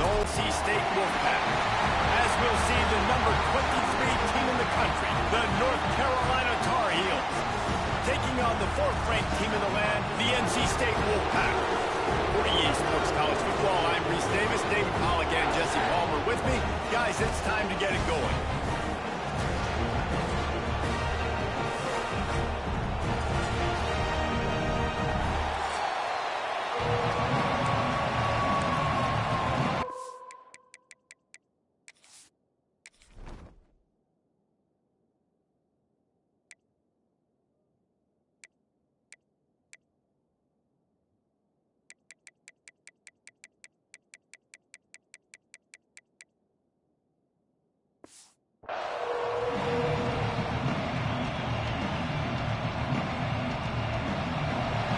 UNC State Wolfpack. As we'll see, the number 23 team in the country, the North Carolina Tar Heels, taking on the 4th-ranked team in the land, the NC State Wolfpack. For EA Sports College Football, I'm Reese Davis, David Pollack, and Jesse Palmer with me. Guys, it's time to get it going.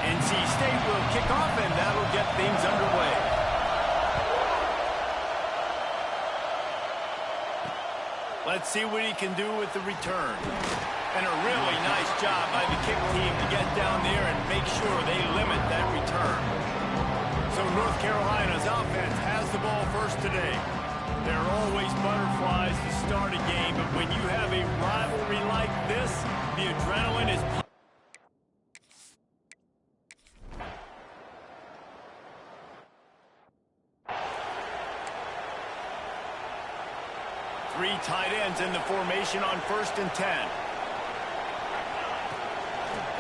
NC State will kick off, and that'll get things underway. Let's see what he can do with the return. And a really nice job by the kick team to get down there and make sure they limit that return. So North Carolina's offense has the ball first today. There are always butterflies to start a game, but when you have a rivalry like this, the adrenaline is... Three tight ends in the formation on 1st and 10.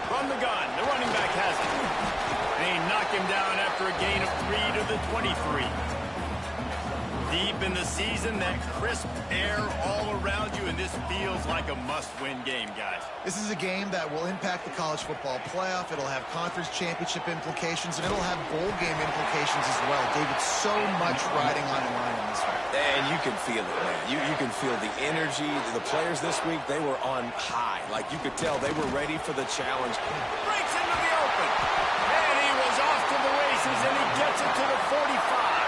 From the gun, the running back has it. They knock him down after a gain of 3 to the 23. Deep in the season, that crisp air all around you, and this feels like a must-win game, guys. This is a game that will impact the college football playoff. It'll have conference championship implications, and it'll have bowl game implications as well. David, so much riding on the line in this one. And you can feel it, man. You can feel the energy. The players this week, they were on high. Like, you could tell they were ready for the challenge. Breaks into the open. And he was off to the races, and he gets it to the 45.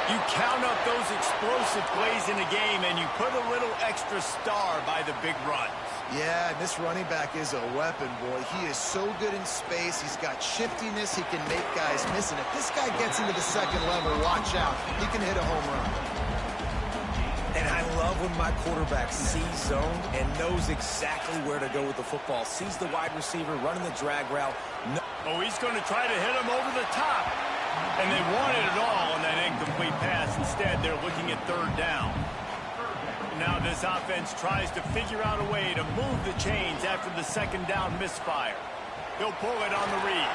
You count up those explosive plays in the game, and you put a little extra star by the big runs. Yeah, this running back is a weapon, boy. He is so good in space. He's got shiftiness. He can make guys miss. And if this guy gets into the second level, watch out. He can hit a home run. And I love when my quarterback sees zone and knows exactly where to go with the football. Sees the wide receiver running the drag route. Oh, he's going to try to hit him over the top. And they wanted it all on that incomplete pass. Instead, they're looking at 3rd down. Now this offense tries to figure out a way to move the chains after the 2nd down misfire. He'll pull it on the read.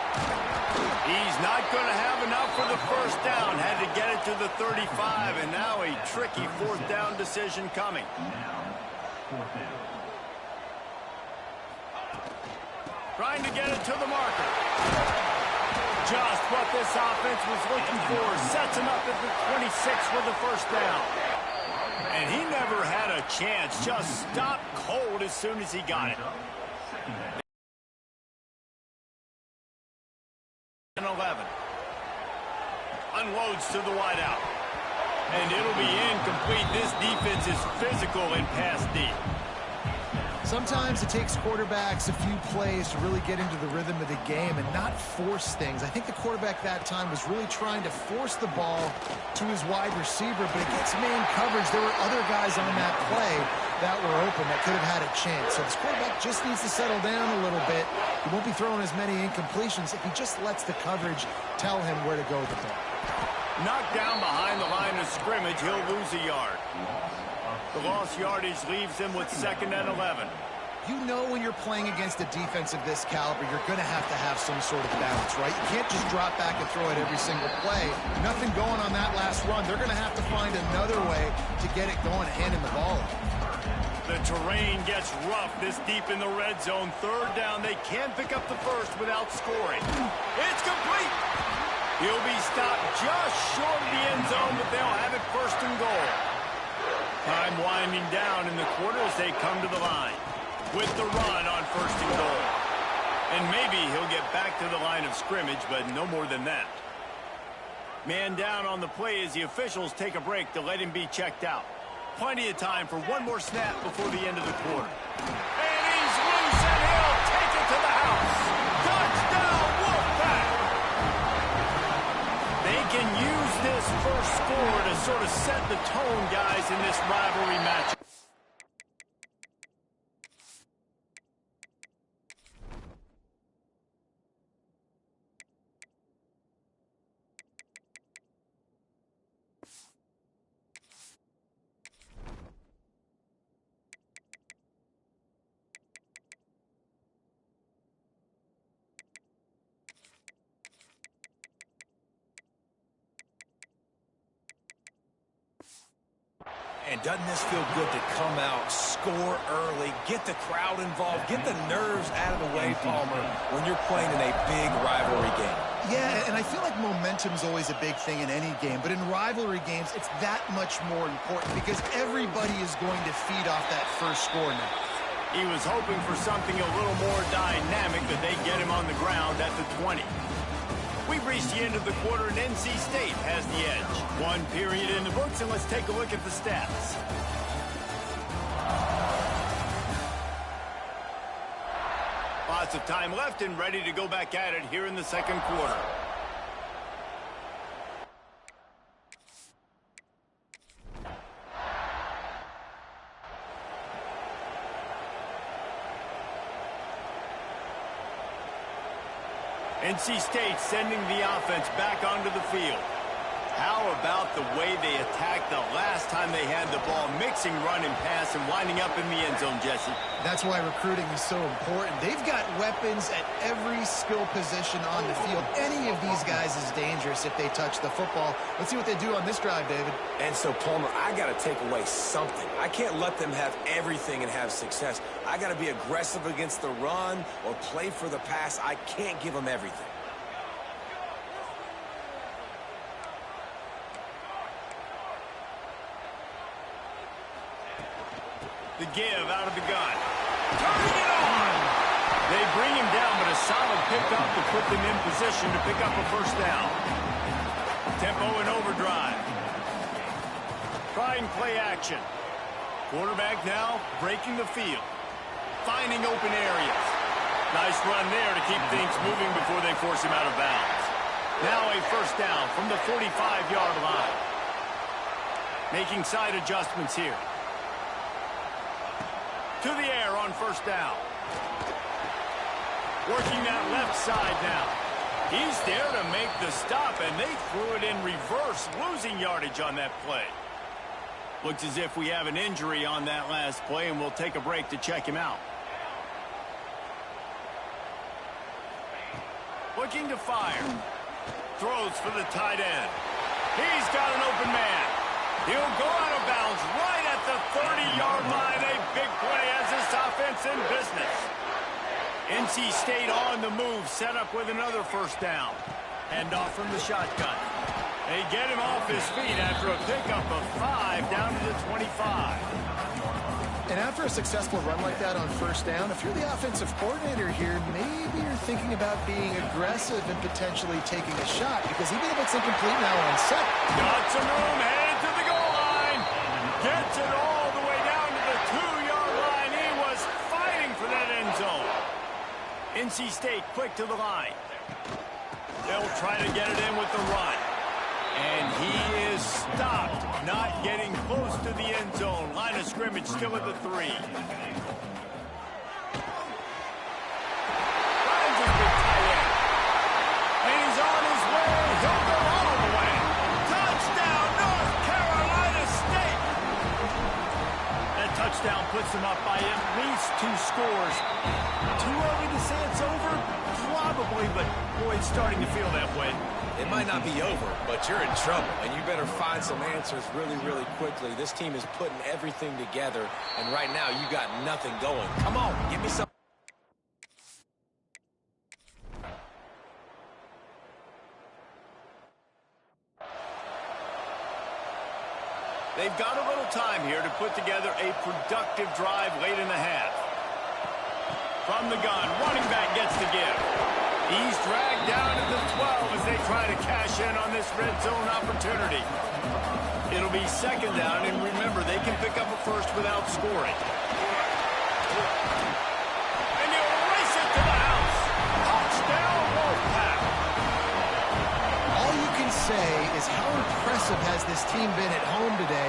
He's not going to have enough for the 1st down. Had to get it to the 35, and now a tricky 4th down decision coming. Trying to get it to the marker. Just what this offense was looking for. Sets him up at the 26 for the 1st down. And he never had a chance. Just stopped cold as soon as he got it. And 11. Unloads to the wideout. And it'll be incomplete. This defense is physical and pass deep. Sometimes it takes quarterbacks a few plays to really get into the rhythm of the game and not force things. I think the quarterback that time was really trying to force the ball to his wide receiver, but against man coverage, there were other guys on that play that were open that could have had a chance. So this quarterback just needs to settle down a little bit. He won't be throwing as many incompletions if he just lets the coverage tell him where to go with the ball. Knocked down behind the line of scrimmage, he'll lose a yard. The lost yardage leaves him with 2nd and 11. You know when you're playing against a defense of this caliber, you're going to have some sort of balance, right? You can't just drop back and throw it every single play. Nothing going on that last run. They're going to have to find another way to get it going, handing the ball off. The terrain gets rough this deep in the red zone. 3rd down, they can't pick up the 1st without scoring. It's complete. He'll be stopped just short of the end zone, but they'll have it 1st and goal. Time winding down in the quarter as they come to the line. With the run on 1st and goal. And maybe he'll get back to the line of scrimmage, but no more than that. Man down on the play as the officials take a break to let him be checked out. Plenty of time for one more snap before the end of the quarter. And he's loose, and he'll take it to the house. Touchdown, Wolfpack! They can use this first score to sort of set the tone, guys, in this rivalry match. And doesn't this feel good to come out, score early, get the crowd involved, get the nerves out of the way, Palmer, when you're playing in a big rivalry game? Yeah, and I feel like momentum's always a big thing in any game, but in rivalry games, it's that much more important because everybody is going to feed off that first score now. He was hoping for something a little more dynamic, but they get him on the ground at the 20. We've reached the end of the quarter, and NC State has the edge. One period in the books, and let's take a look at the stats. Lots of time left and ready to go back at it here in the second quarter. NC State sending the offense back onto the field. How about the way they attacked the last time they had the ball, mixing run and pass and winding up in the end zone, Jesse? That's why recruiting is so important. They've got weapons at every skill position on the field. Any of these guys is dangerous if they touch the football. Let's see what they do on this drive, David. And so, Palmer, I got to take away something. I can't let them have everything and have success. I got to be aggressive against the run or play for the pass. I can't give them everything. The give out of the gun. Turning it on! They bring him down, but a solid pickup to put them in position to pick up a first down. Tempo and overdrive. Trying play action. Quarterback now breaking the field. Finding open areas. Nice run there to keep things moving before they force him out of bounds. Now a first down from the 45-yard line. Making side adjustments here. To the air on first down. Working that left side now. He's there to make the stop, and they threw it in reverse, losing yardage on that play. Looks as if we have an injury on that last play, and we'll take a break to check him out. Looking to fire. Throws for the tight end. He's got an open man. He'll go out of bounds right at the 30-yard line. A big play as this offense in business. NC State on the move, set up with another first down. Hand off from the shotgun. They get him off his feet after a pickup of 5 down to the 25. And after a successful run like that on first down, if you're the offensive coordinator here, maybe you're thinking about being aggressive and potentially taking a shot, because even if it's incomplete now on set. Got some room, headed to the goal line. Gets it all the way down to the 2-yard line. He was fighting for that end zone. NC State quick to the line. They'll try to get it in with the run. And he is stopped, not getting close to the end zone. Line of scrimmage still at the 3. Finds his big tight end. And he's on his way. He'll go all the way. Touchdown, North Carolina State. That touchdown puts them up by at least 2 scores. Too early to say it's over? Probably, but boy, it's starting to feel that way. It might not be over, but you're in trouble, and you better find some answers really, really quickly. This team is putting everything together, and right now you got nothing going. Come on, give me some. They've got a little time here to put together a productive drive late in the half. From the gun, running back gets the give. He's dragged down to the 12 as they try to cash in on this red zone opportunity. It'll be second down, and remember, they can pick up a first without scoring. And he'll race it to the house. Touchdown, Wolfpack. All you can say is how impressive has this team been at home today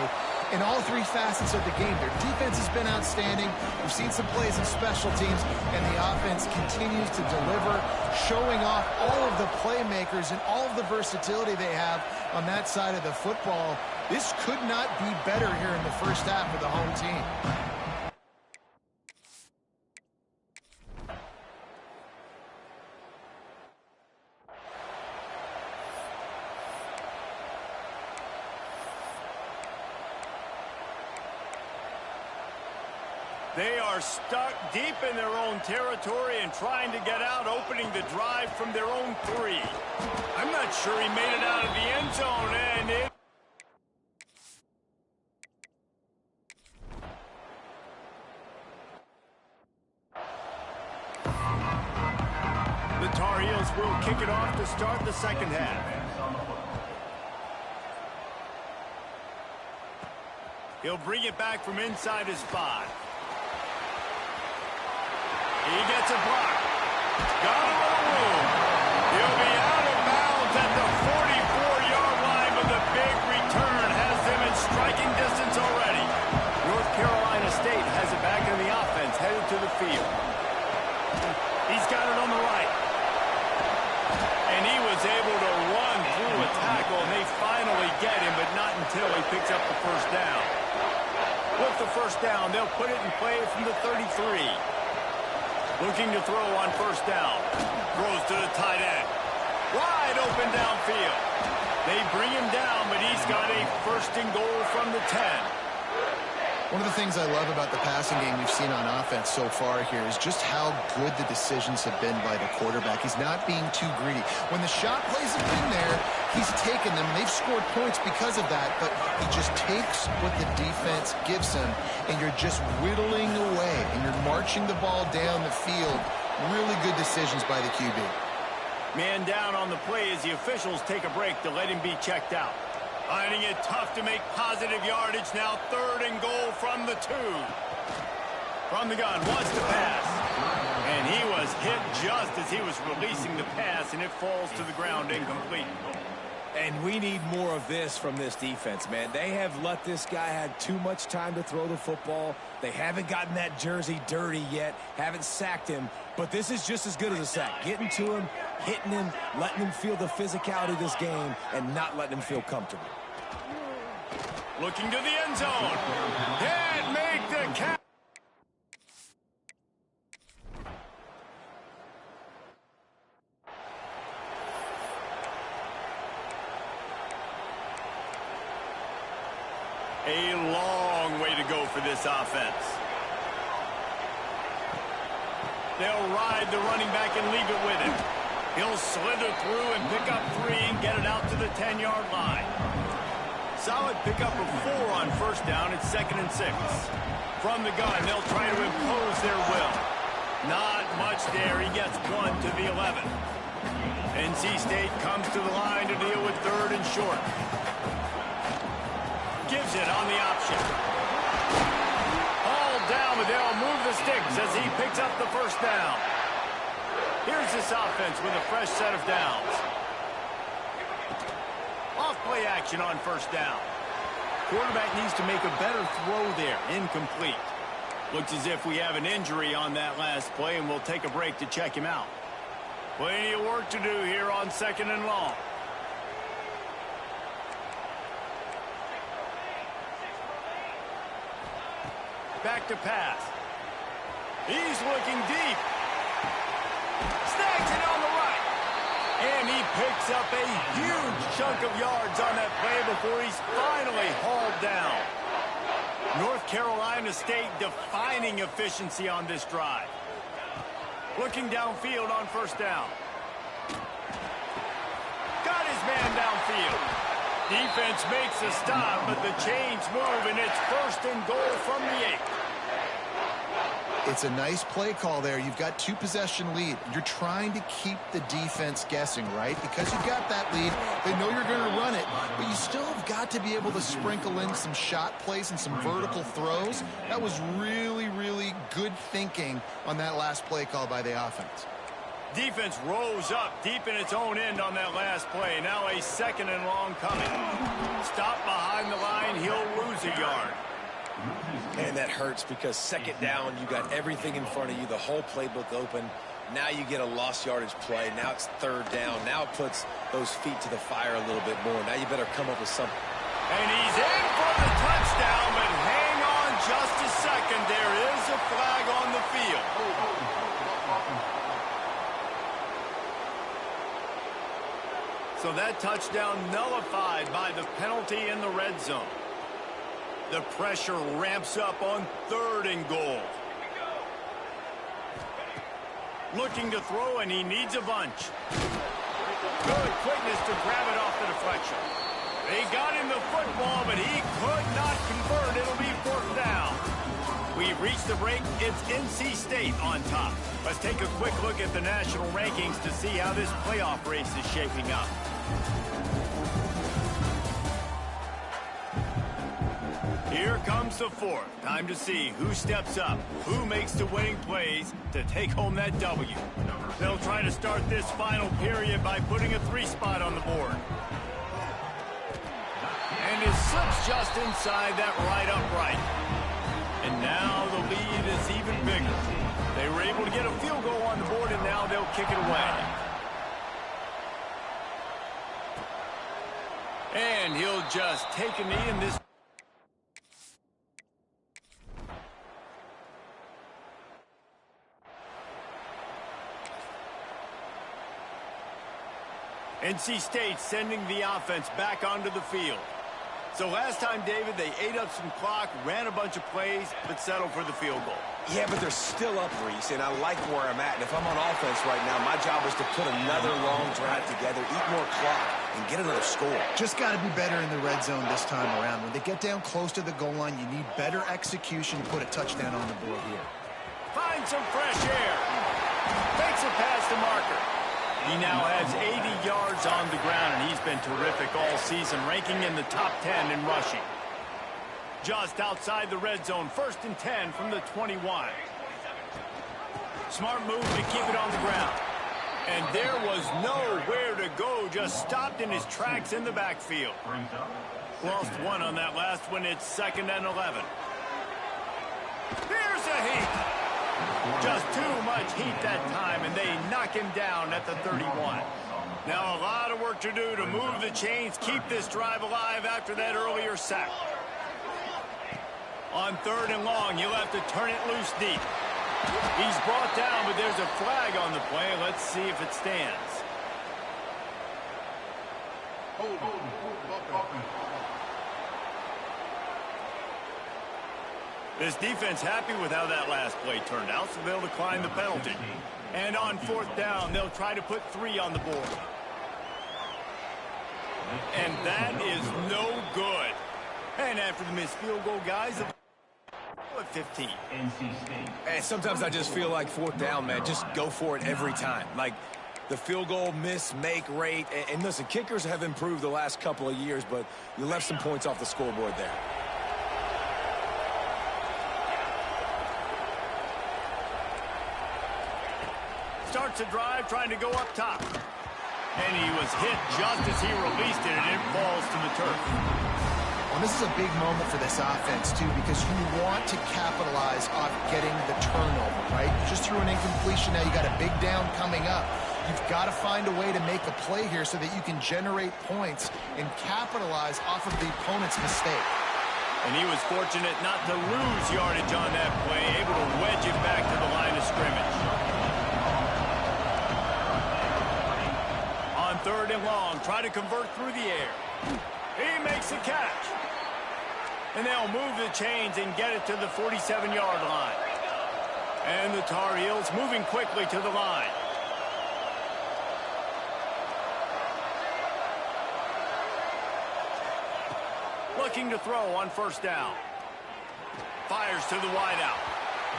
in all three facets of the game. Their defense has been outstanding. We've seen some plays in special teams, and the offense continues to deliver, showing off all of the playmakers and all of the versatility they have on that side of the football. This could not be better here in the first half for the home team. They are stuck deep in their own territory and trying to get out, opening the drive from their own 3. I'm not sure he made it out of the end zone, and the Tar Heels will kick it off to start the second half. He'll bring it back from inside his 5. He gets a block. Got a little room. He'll be out of bounds at the 44-yard line, but the big return has them in striking distance already. North Carolina State has it back in the offense, headed to the field. He's got it on the right. And he was able to run through a tackle, and they finally get him, but not until he picks up the first down. With the first down, they'll put it in play from the 33. Looking to throw on first down. Throws to the tight end. Wide open downfield. They bring him down, but he's got a first and goal from the 10. One of the things I love about the passing game we've seen on offense so far here is just how good the decisions have been by the quarterback. He's not being too greedy. When the shot plays have been there, he's taken them. They've scored points because of that, but he just takes what the defense gives him, and you're just whittling away, and you're marching the ball down the field. Really good decisions by the QB. Man down on the play as the officials take a break to let him be checked out. Finding it tough to make positive yardage now. Third and goal from the 2. From the gun, wants to pass. And he was hit just as he was releasing the pass, and it falls to the ground incomplete. And we need more of this from this defense, man. They have let this guy have too much time to throw the football. They haven't gotten that jersey dirty yet, haven't sacked him. But this is just as good as a sack. Getting to him, hitting him, letting him feel the physicality of this game, and not letting him feel comfortable. Looking to the end zone. Can't make the catch. A long way to go for this offense. They'll ride the running back and leave it with him. He'll slither through and pick up 3 and get it out to the 10-yard line. Solid pickup of 4 on first down. It's 2nd and 6. From the gun, they'll try to impose their will. Not much there. He gets 1 to the 11. NC State comes to the line to deal with 3rd and short. Gives it on the option. All down, but they'll move the sticks as he picks up the first down. Here's this offense with a fresh set of downs. Off play action on first down. Quarterback needs to make a better throw there. Incomplete. Looks as if we have an injury on that last play, and we'll take a break to check him out. Plenty of work to do here on 2nd and long. Back to pass. He's looking deep. Snags it on the right. And he picks up a huge chunk of yards on that play before he's finally hauled down. North Carolina State defining efficiency on this drive. Looking downfield on first down. Got his man downfield. Defense makes a stop, but the chains move, and it's 1st and goal from the 8. It's a nice play call there. You've got 2-possession lead. You're trying to keep the defense guessing, right? Because you've got that lead, they know you're going to run it, but you still have got to be able to sprinkle in some shot plays and some vertical throws. That was really, really good thinking on that last play call by the offense. Defense rose up deep in its own end on that last play. Now a 2nd and long coming. Stop behind the line. He'll lose a yard. And that hurts because 2nd down, you got everything in front of you, the whole playbook open. Now you get a lost yardage play. Now it's 3rd down. Now it puts those feet to the fire a little bit more. Now you better come up with something. And he's in for the touchdown, but hang on just a second. There is a flag on the field. So that touchdown nullified by the penalty in the red zone. The pressure ramps up on 3rd and goal. Looking to throw, and he needs a bunch. Good quickness to grab it off the deflection. They got him the football, but he could not convert. It'll be 4th down. We've reached the break. It's NC State on top. Let's take a quick look at the national rankings to see how this playoff race is shaping up. Here comes the 4th. Time to see who steps up, who makes the winning plays to take home that W. They'll try to start this final period by putting a 3 spot on the board. And it slips just inside that right upright. And now the lead is even bigger. They were able to get a field goal on the board, and now they'll kick it away. And he'll just take a knee in this. NC State sending the offense back onto the field. So last time, David, they ate up some clock, ran a bunch of plays, but settled for the field goal. Yeah, but they're still up, Reese, and I like where I'm at. And if I'm on offense right now, my job is to put another long drive together, eat more clock, and get another score. Just got to be better in the red zone this time around. When they get down close to the goal line, you need better execution to put a touchdown on the board here. Find some fresh air. Takes it past the marker. He now has 80 yards on the ground, and he's been terrific all season, ranking in the top 10 in rushing. Just outside the red zone, 1st and 10 from the 21. Smart move to keep it on the ground. And there was nowhere to go, just stopped in his tracks in the backfield. Lost 1 on that last one. It's 2nd and 11. Here's a heat. Just too much heat that time, and they knock him down at the 31. Now a lot of work to do to move the chains, keep this drive alive after that earlier sack. On 3rd and long, you'll have to turn it loose deep. He's brought down, but there's a flag on the play. Let's see if it stands. This defense happy with how that last play turned out, so they'll decline the penalty. And on 4th down, they'll try to put 3 on the board. And that is no good. And after the missed field goal, guys, at 15. And sometimes I just feel like 4th down, man, just go for it every time. Like the field goal miss-make rate. And listen, kickers have improved the last couple of years, but you left some points off the scoreboard there. Starts a drive trying to go up top. And he was hit just as he released it, and it falls to the turf. Well, this is a big moment for this offense, too, because you want to capitalize off getting the turnover, right? You just threw an incompletion. Now you got a big down coming up. You've got to find a way to make a play here so that you can generate points and capitalize off of the opponent's mistake. And he was fortunate not to lose yardage on that play, able to wedge it back to the line of scrimmage. On 3rd and long, try to convert through the air. He makes the catch. And they'll move the chains and get it to the 47-yard line. And the Tar Heels moving quickly to the line. Looking to throw on 1st down. Fires to the wideout.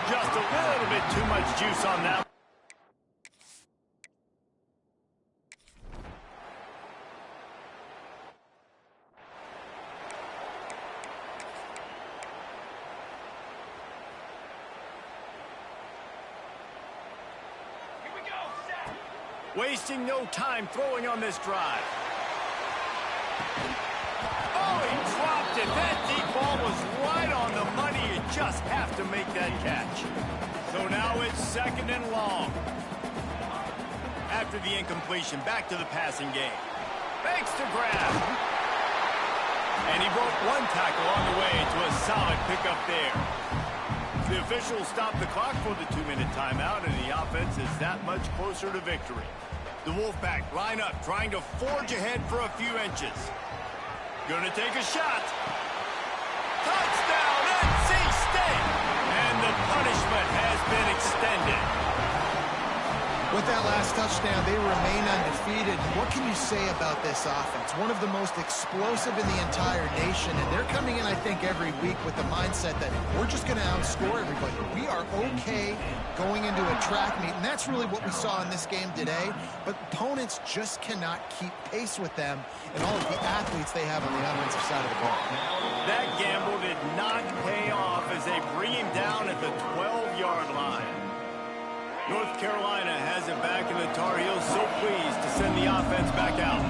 Just a little bit too much juice on that. Wasting no time throwing on this drive. Oh, he dropped it. That deep ball was right on the money. You just have to make that catch. So now it's 2nd and long. After the incompletion, back to the passing game. Makes the grab. And he broke one tackle on the way to a solid pickup there. The officials stopped the clock for the 2-minute timeout, and the offense is that much closer to victory. The Wolfpack line up, trying to forge ahead for a few inches. Gonna take a shot. Touchdown, NC State! And the punishment has been extended. With that last touchdown, they remain undefeated. What can you say about this offense? One of the most explosive in the entire nation, and they're coming in, I think, every week with the mindset that we're just going to outscore everybody. We are okay going into a track meet, and that's really what we saw in this game today. But opponents just cannot keep pace with them and all of the athletes they have on the offensive side of the ball. That gamble did not pay off as they bring him down at the 12-yard line. North Carolina has it back, and the Tar Heels so pleased to send the offense back out.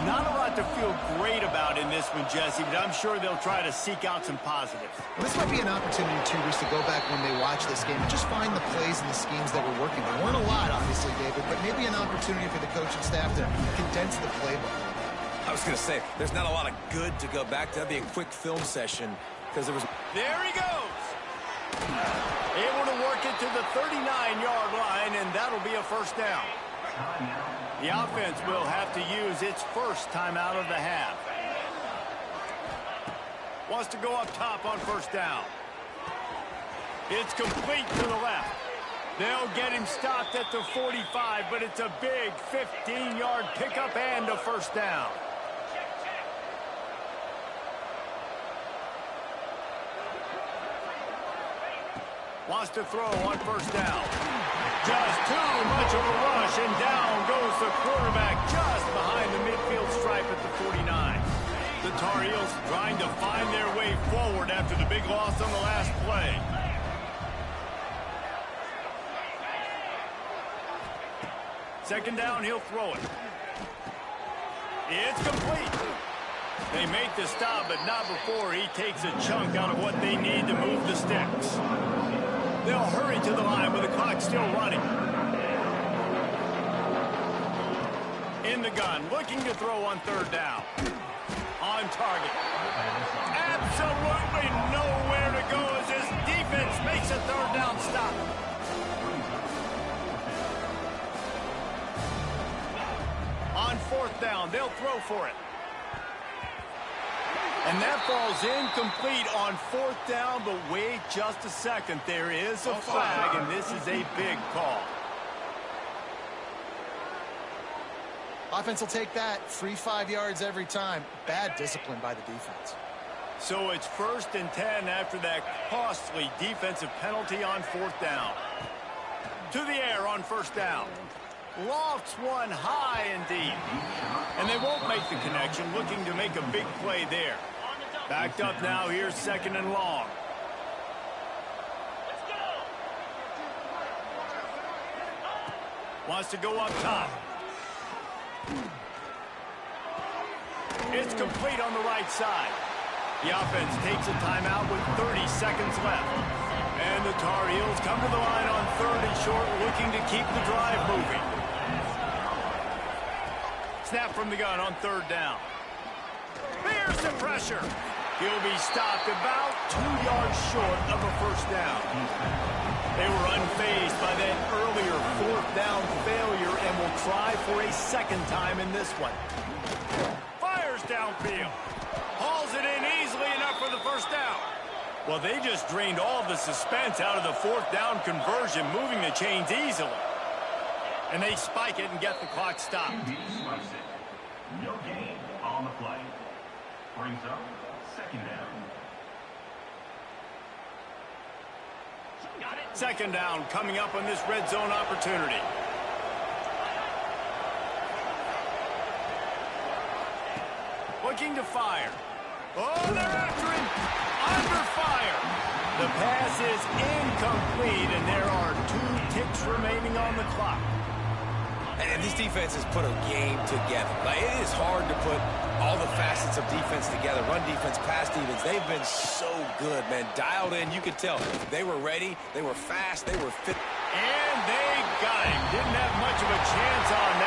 Not a lot to feel great about in this one, Jesse, but I'm sure they'll try to seek out some positives. Well, this might be an opportunity, too, Bruce, to go back when they watch this game and just find the plays and the schemes that were working. There weren't a lot, obviously, David, but maybe an opportunity for the coaching staff to condense the playbook. I was going to say, there's not a lot of good to go back to. That'd be a quick film session because there was... There he goes. Able to work it to the 39-yard line, and that'll be a first down. The offense will have to use its first timeout of the half. Wants to go up top on first down. It's complete to the left. They'll get him stopped at the 45, but it's a big 15-yard pickup and a first down. Wants to throw on first down. Just too much of a rush, and down goes the quarterback just behind the midfield stripe at the 49. The Tar Heels trying to find their way forward after the big loss on the last play. Second down, he'll throw it. It's complete. They make the stop, but not before he takes a chunk out of what they need to move the sticks. They'll hurry to the line with the clock still running. In the gun, looking to throw on third down. On target. Absolutely nowhere to go as his defense makes a third down stop. On fourth down, they'll throw for it. And that falls incomplete on fourth down, but wait just a second. There is a flag, and this is a big call. Offense will take that. Free 5 yards every time. Bad discipline by the defense. So it's 1st and 10 after that costly defensive penalty on fourth down. To the air on first down. Lofts one high and deep. And they won't make the connection, looking to make a big play there. Backed up now, here's 2nd and long. Wants to go up top. It's complete on the right side. The offense takes a timeout with 30 seconds left. And the Tar Heels come to the line on 3rd and short, looking to keep the drive moving. Snap from the gun on 3rd down. Here's the pressure. He'll be stopped about 2 yards short of a first down. They were unfazed by that earlier fourth down failure and will try for a second time in this one. Fires downfield. Hauls it in easily enough for the first down. Well, they just drained all the suspense out of the fourth down conversion, moving the chains easily. And they spike it and get the clock stopped. No gain on the play. Brings up 2nd down. Second down coming up on this red zone opportunity. Looking to fire. Oh, they're after him. Under fire. The pass is incomplete, and there are 2 ticks remaining on the clock. And this defense has put a game together. Like, it is hard to put all the facets of defense together. Run defense, pass defense. They've been so good, man. Dialed in, you could tell. They were ready. They were fast. They were fit. And they got him. Didn't have much of a chance on that.